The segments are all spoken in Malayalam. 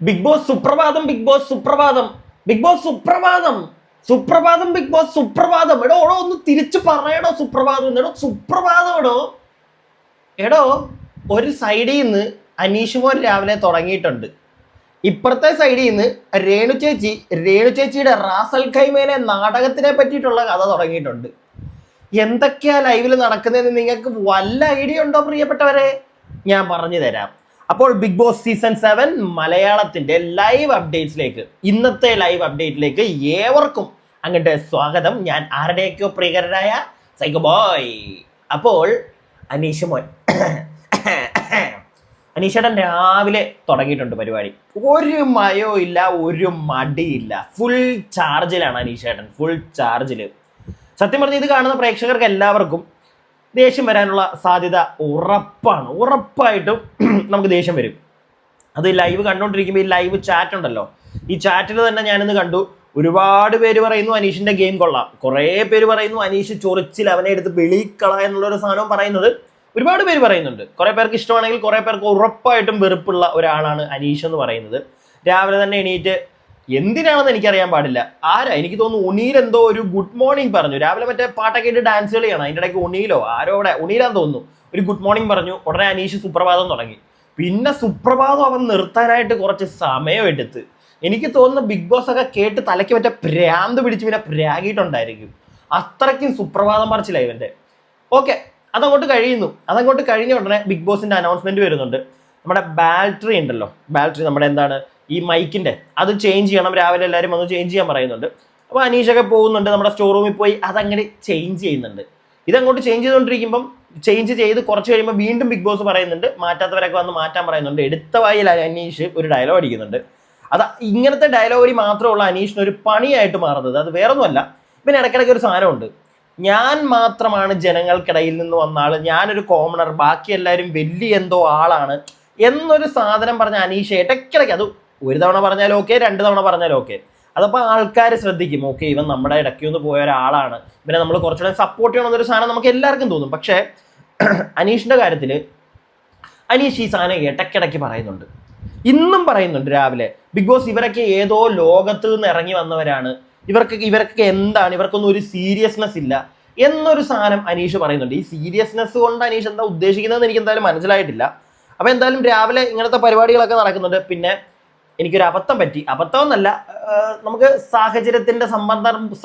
ബിഗ് ബോസ് സുപ്രഭാതം, ബിഗ് ബോസ് സുപ്രഭാതം, ബിഗ് ബോസ് സുപ്രഭാതം, സുപ്രഭാതം, ബിഗ് ബോസ് സുപ്രഭാതം. എടോ ഓടോ ഒന്ന് തിരിച്ചു പറയടോ സുപ്രഭാതം. എടോ സുപ്രഭാതം. എടോ ഒരു സൈഡിൽ നിന്ന് അനീഷ് മോൻ രാവിലെ തുടങ്ങിയിട്ടുണ്ട്. ഇപ്പുറത്തെ സൈഡിൽ നിന്ന് രേണു ചേച്ചിയുടെ റാസൽ ഖൈമയിലെ നാടകത്തിനെ പറ്റിയിട്ടുള്ള കഥ തുടങ്ങിയിട്ടുണ്ട്. എന്തൊക്കെയാ ലൈവിൽ നടക്കുന്നതെന്ന് നിങ്ങൾക്ക് വല്ല ഐഡിയ ഉണ്ടോ പ്രിയപ്പെട്ടവരെ? ഞാൻ പറഞ്ഞു തരാം. അപ്പോൾ ബിഗ് ബോസ് സീസൺ 7 മലയാളത്തിന്റെ ലൈവ് അപ്ഡേറ്റ്സിലേക്ക്, ഇന്നത്തെ ലൈവ് അപ്ഡേറ്റിലേക്ക് ഏവർക്കും അങ്ങോട്ട് സ്വാഗതം. ഞാൻ ആരുടെയൊക്കെയോ പ്രിയകരനായ സൈക്കോ ബോയ്. അപ്പോൾ അനീഷേട്ടൻ രാവിലെ തുടങ്ങിയിട്ടുണ്ട് പരിപാടി. ഒരു മയോ ഇല്ല, ഒരു മടിയില്ല, ഫുൾ ചാർജിലാണ് അനീഷേട്ടൻ, ഫുൾ ചാർജിൽ. സത്യം പറഞ്ഞ് ഇത് കാണുന്ന പ്രേക്ഷകർക്ക് എല്ലാവർക്കും ദേഷ്യം വരാനുള്ള സാധ്യത ഉറപ്പായിട്ടും നമുക്ക് ദേഷ്യം വരും. അത് ലൈവ് കണ്ടുകൊണ്ടിരിക്കുമ്പോൾ ഈ ലൈവ് ചാറ്റ് ഉണ്ടല്ലോ, ഈ ചാറ്റിൽ തന്നെ ഞാനിന്ന് കണ്ടു, ഒരുപാട് പേര് പറയുന്നു അനീഷിന്റെ ഗെയിം കൊള്ളാം, കുറേ പേര് പറയുന്നു അനീഷ് ചൊറിച്ചിൽ അവനെ എടുത്ത് വെളിക്കള എന്നുള്ളൊരു സാധനം പറയുന്നത് ഒരുപാട് പേര് പറയുന്നുണ്ട്. കുറേ പേർക്ക് ഇഷ്ടമാണെങ്കിൽ കുറേ പേർക്ക് ഉറപ്പായിട്ടും വെറുപ്പുള്ള ഒരാളാണ് അനീഷ് എന്ന് പറയുന്നത്. രാവിലെ തന്നെ എണീറ്റ് എന്തിനാണെന്ന് എനിക്കറിയാൻ പാടില്ല, എനിക്ക് തോന്നുന്നു ഉണീൽ എന്തോ ഒരു ഗുഡ് മോർണിംഗ് പറഞ്ഞു രാവിലെ. മറ്റേ പാട്ടൊക്കെ ഇട്ട് ഡാൻസ് കളിയാണ്, അതിൻ്റെ ഇടയ്ക്ക് ഉണീലാന്ന് തോന്നുന്നു, ഒരു ഗുഡ് മോർണിംഗ് പറഞ്ഞു. ഉടനെ അനീഷ് സുപ്രഭാതം തുടങ്ങി. പിന്നെ സുപ്രഭാതം അവൻ നിർത്താനായിട്ട് കുറച്ച് സമയം എടുത്ത്. എനിക്ക് തോന്നുന്നു ബിഗ് ബോസ് ഒക്കെ കേട്ട് തലയ്ക്ക് മറ്റേ ഭ്രാന്ത് പിടിച്ച് പിന്നെ പ്രാഗിയിട്ടുണ്ടായിരിക്കും. അത്രയ്ക്കും സുപ്രഭാതം പറിച്ചില്ല ഇവൻ്റെ. ഓക്കെ, അതങ്ങോട്ട് കഴിഞ്ഞ ഉടനെ ബിഗ് ബോസിന്റെ അനൗൺസ്മെന്റ് വരുന്നുണ്ട്. നമ്മുടെ ബാറ്ററി ഉണ്ടല്ലോ, നമ്മുടെ എന്താണ് ഈ മൈക്കിന്റെ, അത് ചേഞ്ച് ചെയ്യണം. രാവിലെ എല്ലാവരും വന്ന് ചേഞ്ച് ചെയ്യാൻ പറയുന്നുണ്ട്. അപ്പോൾ അനീഷൊക്കെ പോകുന്നുണ്ട്, നമ്മുടെ സ്റ്റോർ റൂമിൽ പോയി അതങ്ങനെ ചേഞ്ച് ചെയ്യുന്നുണ്ട്. ഇതങ്ങോട്ട് ചേഞ്ച് ചെയ്തുകൊണ്ടിരിക്കുമ്പം ചേഞ്ച് ചെയ്ത് കുറച്ച് കഴിയുമ്പോൾ വീണ്ടും ബിഗ് ബോസ് പറയുന്നുണ്ട്, മാറ്റാത്തവരൊക്കെ വന്ന് മാറ്റാൻ പറയുന്നുണ്ട്. എടുത്ത വായിൽ അനീഷ് ഒരു ഡയലോഗ് അടിക്കുന്നുണ്ട്. അത് ഇങ്ങനത്തെ ഡയലോഗ് മാത്രമുള്ള അനീഷിന് ഒരു പണിയായിട്ട് മാറുന്നത്. അത് വേറൊന്നുമല്ല, പിന്നെ ഇടയ്ക്കിടയ്ക്ക് ഒരു സാധനമുണ്ട്, ഞാൻ മാത്രമാണ് ജനങ്ങൾക്കിടയിൽ നിന്ന് വന്ന ആള്, ഞാനൊരു കോമണർ, ബാക്കി എല്ലാവരും വലിയ എന്തോ ആളാണ് എന്നൊരു സാധനം പറഞ്ഞ അനീഷ് ഇടയ്ക്കിടയ്ക്ക്, അത് ഒരു തവണ പറഞ്ഞാൽ ഓക്കെ, 2 തവണ പറഞ്ഞാൽ ഓക്കെ, അതപ്പോൾ ആൾക്കാർ ശ്രദ്ധിക്കും. ഓക്കെ, ഇവൻ നമ്മുടെ ഇടയ്ക്കൊന്ന് പോയ ഒരാളാണ്, പിന്നെ നമ്മൾ കുറച്ചുകൂടെ സപ്പോർട്ട് ചെയ്യണമെന്നൊരു സാധനം നമുക്ക് എല്ലാവർക്കും തോന്നും. പക്ഷേ അനീഷിന്റെ കാര്യത്തിൽ അനീഷ് ഈ സാധനം ഇടയ്ക്കിടയ്ക്ക് പറയുന്നുണ്ട്, ഇന്നും പറയുന്നുണ്ട്. രാവിലെ ബിഗ് ബോസ് ഇവരൊക്കെ ഏതോ ലോകത്ത് നിന്ന് ഇറങ്ങി വന്നവരാണ്, ഇവർക്കൊക്കെ എന്താണ്, ഇവർക്കൊന്നും ഒരു സീരിയസ്നെസ് ഇല്ല എന്നൊരു സാധനം അനീഷ് പറയുന്നുണ്ട്. ഈ സീരിയസ്നെസ് കൊണ്ട് അനീഷ് എന്താ ഉദ്ദേശിക്കുന്നതെന്ന് എനിക്ക് എന്തായാലും മനസ്സിലായിട്ടില്ല. അപ്പോൾ എന്തായാലും രാവിലെ ഇങ്ങനത്തെ പരിപാടികളൊക്കെ നടക്കുന്നുണ്ട്. പിന്നെ എനിക്കൊരു അബദ്ധം പറ്റി, അബദ്ധം എന്നല്ല, നമുക്ക് സാഹചര്യത്തിന്റെ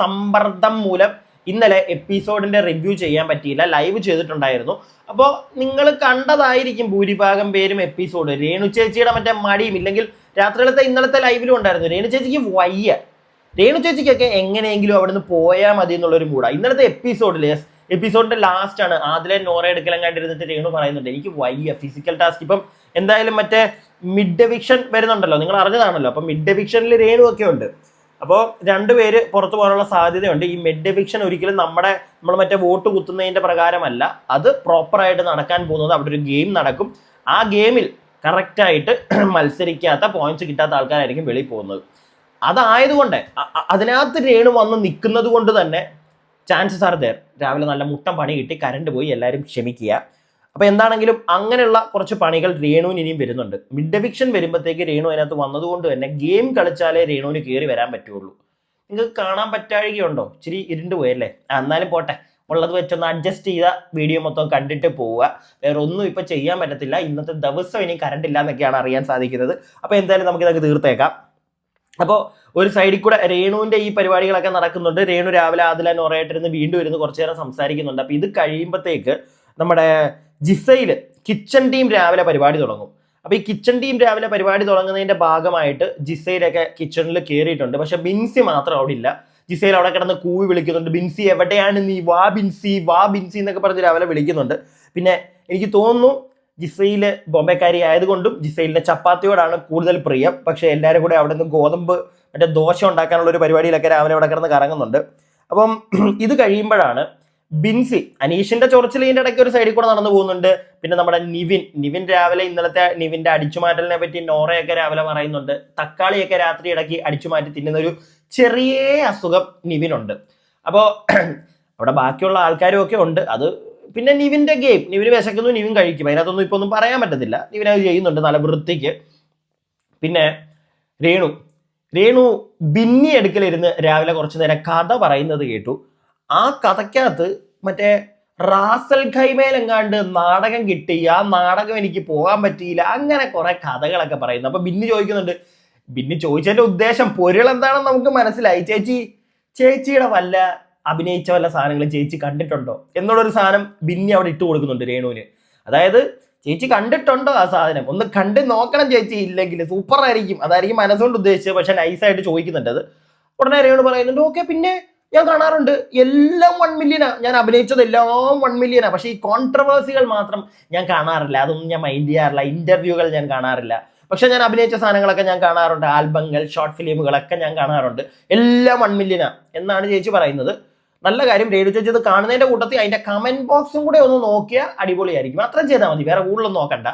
സമ്മർദ്ദം മൂലം ഇന്നലെ എപ്പിസോഡിന്റെ റിവ്യൂ ചെയ്യാൻ പറ്റിയില്ല. ലൈവ് ചെയ്തിട്ടുണ്ടായിരുന്നു. അപ്പോൾ നിങ്ങൾ കണ്ടതായിരിക്കും ഭൂരിഭാഗം പേരും എപ്പിസോഡ്. രേണു ചേച്ചിയുടെ മറ്റേ മടിയും, ഇല്ലെങ്കിൽ രാത്രിയിലത്തെ ഇന്നലത്തെ ലൈവിലും ഉണ്ടായിരുന്നു. രേണു ചേച്ചിക്ക് വയ്യ, രേണു ചേച്ചിക്കൊക്കെ എങ്ങനെയെങ്കിലും അവിടുന്ന് പോയാൽ മതി എന്നുള്ളൊരു മൂടാണ്. ഇന്നലത്തെ എപ്പിസോഡിന്റെ ലാസ്റ്റ് ആണ്, ആദിലെ നോറ എടുക്കലങ്ങാണ്ടിരുന്നിട്ട് രേണു പറയുന്നുണ്ട്, എനിക്ക് വയ്യ, ഫിസിക്കൽ ടാസ്ക്. ഇപ്പം എന്തായാലും മറ്റേ മിഡ് എവിക്ഷൻ വരുന്നുണ്ടല്ലോ, നിങ്ങൾ അറിഞ്ഞതാണല്ലോ. അപ്പം മിഡ് എവിക്ഷനിൽ രേണു ഒക്കെ ഉണ്ട്. അപ്പോൾ 2 പേര് പുറത്തു പോകാനുള്ള സാധ്യതയുണ്ട്. ഈ മിഡ് എവിക്ഷൻ ഒരിക്കലും നമ്മൾ മറ്റേ വോട്ട് കുത്തുന്നതിന്റെ പ്രകാരമല്ല, അത് പ്രോപ്പറായിട്ട് നടക്കാൻ പോകുന്നത്. അവിടെ ഒരു ഗെയിം നടക്കും. ആ ഗെയിമിൽ കറക്റ്റായിട്ട് മത്സരിക്കാത്ത, പോയിന്റ്സ് കിട്ടാത്ത ആൾക്കാരായിരിക്കും വെളിയിൽ പോകുന്നത്. അതായതുകൊണ്ട് അതിനകത്ത് രേണു വന്ന് നിൽക്കുന്നത് കൊണ്ട് തന്നെ ചാൻസസ് ആർ ദെയർ രാവിലെ നല്ല മുട്ടം പണി കിട്ടി, കറണ്ട് പോയി, എല്ലാവരും ക്ഷമിക്കുക. അപ്പോൾ എന്താണെങ്കിലും അങ്ങനെയുള്ള കുറച്ച് പണികൾ രേണുവിന് ഇനിയും വരുന്നുണ്ട്. മിഡ് എവിക്ഷൻ വരുമ്പോഴത്തേക്ക് രേണു അതിനകത്ത് വന്നതുകൊണ്ട് തന്നെ ഗെയിം കളിച്ചാലേ രേണുവിന് കയറി വരാൻ പറ്റുള്ളൂ. നിങ്ങൾക്ക് കാണാൻ പറ്റാഴികയുണ്ടോ? ഇച്ചിരി ഇരുണ്ട് പോയല്ലേ? എന്നാലും പോട്ടെ, ഉള്ളത് വെച്ചൊന്ന് അഡ്ജസ്റ്റ് ചെയ്ത വീഡിയോ മൊത്തം കണ്ടിട്ട് പോവുക. വേറെ ഒന്നും ഇപ്പോൾ ചെയ്യാൻ പറ്റത്തില്ല. ഇന്നത്തെ ദിവസം ഇനി കറണ്ട് ഇല്ല എന്നൊക്കെയാണ് അറിയാൻ സാധിക്കുന്നത്. അപ്പോൾ എന്തായാലും നമുക്കിതൊക്കെ തീർത്തേക്കാം. അപ്പോൾ ഒരു സൈഡിൽ കൂടെ രേണുവിൻ്റെ ഈ പരിപാടികളൊക്കെ നടക്കുന്നുണ്ട്. രേണു രാവിലെ ആദില നോറയായിട്ടിരുന്ന് വീണ്ടും ഇരുന്ന് കുറച്ചു നേരം സംസാരിക്കുന്നുണ്ട്. അപ്പോൾ ഇത് കഴിയുമ്പോഴത്തേക്ക് നമ്മുടെ ജിസയിൽ കിച്ചൺ ടീം രാവിലെ പരിപാടി തുടങ്ങും. അപ്പോൾ ഈ കിച്ചൺ ടീം രാവിലെ പരിപാടി തുടങ്ങുന്നതിൻ്റെ ഭാഗമായിട്ട് ജിസയിലൊക്കെ കിച്ചണിൽ കയറിയിട്ടുണ്ട്. പക്ഷെ ബിൻസി മാത്രം അവിടെ ഇല്ല. ജിസയിൽ അവിടെ കിടന്ന് കൂവി വിളിക്കുന്നുണ്ട്, ബിൻസി എവിടെയാണ് നീ, വാ ബിൻസി എന്നൊക്കെ പറഞ്ഞ് രാവിലെ വിളിക്കുന്നുണ്ട്. പിന്നെ എനിക്ക് തോന്നുന്നു ജിസയിൽ ബോംബെക്കാരി ആയതുകൊണ്ടും ജിസയിലിന്റെ ചപ്പാത്തിയോടാണ് കൂടുതൽ പ്രിയം. പക്ഷേ എല്ലാവരും കൂടെ അവിടെ നിന്ന് ഗോതമ്പ് മറ്റേ ദോശ ഉണ്ടാക്കാനുള്ള ഒരു പരിപാടിയിലൊക്കെ രാവിലെ അവിടെ കിടന്ന് കറങ്ങുന്നുണ്ട്. അപ്പം ഇത് കഴിയുമ്പോഴാണ് ബിൻസി അനീഷിന്റെ ചൊറിച്ചിലിന്റെ ഇടയ്ക്ക് ഒരു സൈഡിൽ കൂടെ നടന്നു പോകുന്നുണ്ട്. പിന്നെ നമ്മുടെ നിവിൻ രാവിലെ ഇന്നലത്തെ നിവിന്റെ അടിച്ചുമാറ്റലിനെ പറ്റി നോറയൊക്കെ രാവിലെ പറയുന്നുണ്ട്. തക്കാളിയൊക്കെ രാത്രി ഇടയ്ക്ക് അടിച്ചുമാറ്റി തിന്നുന്ന ഒരു ചെറിയ അസുഖം നിവിനുണ്ട്. അപ്പോൾ അവിടെ ബാക്കിയുള്ള ആൾക്കാരും ഒക്കെ ഉണ്ട്. അത് പിന്നെ നിവിന്റെ ഗെയിം, നിവിന് വിശക്കുന്നു, നിവിൻ കഴിക്കും, അതിനകത്തൊന്നും ഇപ്പൊ ഒന്നും പറയാൻ പറ്റത്തില്ല. നിവിൻ അത് ചെയ്യുന്നുണ്ട് നല്ല വൃത്തിക്ക്. പിന്നെ രേണു രേണു ബിന്നി അടുക്കലിരുന്ന് രാവിലെ കുറച്ചു നേരം കഥ പറയുന്നത് കേട്ടു. ആ കഥയ്ക്കകത്ത് മറ്റേ റാസൽ ഖൈമയിലെങ്ങാണ്ട് നാടകം കിട്ടി, ആ നാടകം എനിക്ക് പോകാൻ പറ്റിയില്ല, അങ്ങനെ കുറെ കഥകളൊക്കെ പറയുന്നു. അപ്പൊ ബിന്നി ചോദിക്കുന്നുണ്ട്, ബിന്നി ചോദിച്ചതിന്റെ ഉദ്ദേശം പൊരുൾ എന്താണെന്ന് നമുക്ക് മനസ്സിലായി. ചേച്ചിയുടെ വല്ല അഭിനയിച്ച വല്ല സാധനങ്ങളും ചേച്ചി കണ്ടിട്ടുണ്ടോ എന്നുള്ളൊരു സാധനം ബിന്നി അവിടെ ഇട്ട് കൊടുക്കുന്നുണ്ട് രേണുവിന്. അതായത് ചേച്ചി കണ്ടിട്ടുണ്ടോ ആ സാധനം, ഒന്ന് കണ്ട് നോക്കണം ചേച്ചി, ഇല്ലെങ്കിൽ സൂപ്പർ ആയിരിക്കും, അതായിരിക്കും മനസ്സുകൊണ്ട് ഉദ്ദേശിച്ചത്. പക്ഷെ നൈസായിട്ട് ചോദിക്കുന്നുണ്ട് അത്. ഉടനെ രേണു പറയുന്നുണ്ട്, ഓക്കെ പിന്നെ ഞാൻ കാണാറുണ്ട്, എല്ലാം 1 മില്യനാ, ഞാൻ അഭിനയിച്ചത് എല്ലാം 1 മില്യനാ, പക്ഷെ ഈ കോൺട്രവേഴ്സികൾ മാത്രം ഞാൻ കാണാറില്ല, അതൊന്നും ഞാൻ മൈൻഡ് ചെയ്യാറില്ല, ഇന്റർവ്യൂകൾ ഞാൻ കാണാറില്ല, പക്ഷെ ഞാൻ അഭിനയിച്ച സാധനങ്ങളൊക്കെ ഞാൻ കാണാറുണ്ട്, ആൽബങ്ങൾ, ഷോർട്ട് ഫിലിമുകളൊക്കെ ഞാൻ കാണാറുണ്ട്, എല്ലാം 1 മില്യനാ എന്നാണ് ചേച്ചി പറയുന്നത്. നല്ല കാര്യം, രേണു ചേച്ചി ഇത് കാണുന്നതിന്റെ കൂട്ടത്തിൽ അതിന്റെ കമന്റ് ബോക്സും കൂടെ ഒന്ന് നോക്കിയാൽ അടിപൊളിയായിരിക്കും. അത്രയും ചെയ്താൽ മതി, വേറെ കൂടുതലൊന്നും നോക്കണ്ട.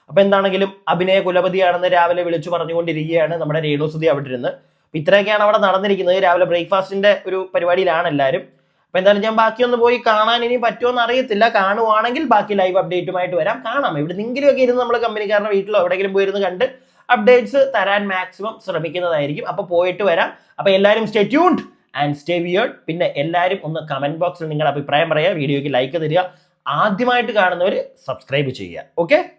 അപ്പൊ എന്താണെങ്കിലും അഭിനയ കുലപതിയാണെന്ന് രാവിലെ വിളിച്ചു പറഞ്ഞുകൊണ്ടിരിക്കുകയാണ് നമ്മുടെ രേണുസുതി അവിടെ ഇരുന്ന്. ഇത്രയൊക്കെയാണ് അവിടെ നടന്നിരിക്കുന്നത്. രാവിലെ ബ്രേക്ക്ഫാസ്റ്റിന്റെ ഒരു പരിപാടിയിലാണ് എല്ലാവരും. അപ്പൊ എന്തായാലും ഞാൻ ബാക്കിയൊന്ന് പോയി കാണാൻ ഇനി പറ്റുമോന്ന് അറിയത്തില്ല. കാണുവാണെങ്കിൽ ബാക്കി ലൈവ് അപ്ഡേറ്റുമായിട്ട് വരാം. കാണാം, എവിടെന്നെങ്കിലും ഒക്കെ ഇരുന്ന് നമ്മൾ കമ്പനിക്കാരുടെ വീട്ടിലോ എവിടെയെങ്കിലും പോയിരുന്ന് കണ്ട് അപ്ഡേറ്റ്സ് തരാൻ മാക്സിമം ശ്രമിക്കുന്നതായിരിക്കും. അപ്പൊ പോയിട്ട് വരാം. അപ്പൊ എല്ലാവരും stay tuned and stay weird. പിന്നെ എല്ലാവരും ഒന്ന് കമന്റ് ബോക്സിൽ നിങ്ങളുടെ അഭിപ്രായം പറയുക, വീഡിയോയ്ക്ക് ലൈക്ക് തരിക, ആദ്യമായിട്ട് കാണുന്നവർ സബ്സ്ക്രൈബ് ചെയ്യുക. ഓക്കെ.